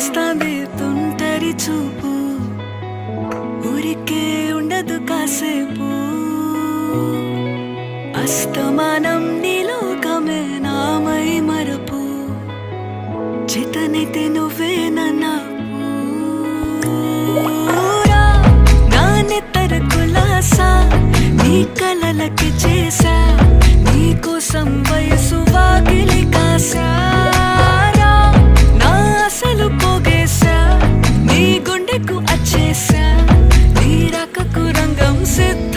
వస్తాంది తుంటరి చూపు, ఊరికే ఉండదు కాసేపు. అస్తమానం నీలోకమే నామై మరపు, చేతనైతే నువ్వే నన్నాపు. నా నెత్తర కులాసా నీ కలలకి చేసా, నీ కోసం వయసు వాకిలి కాసా. నా అసలు పోగేసా, నీ గుండెకు అచ్చేసా, నీ రాకకు రంగం సిద్ధ.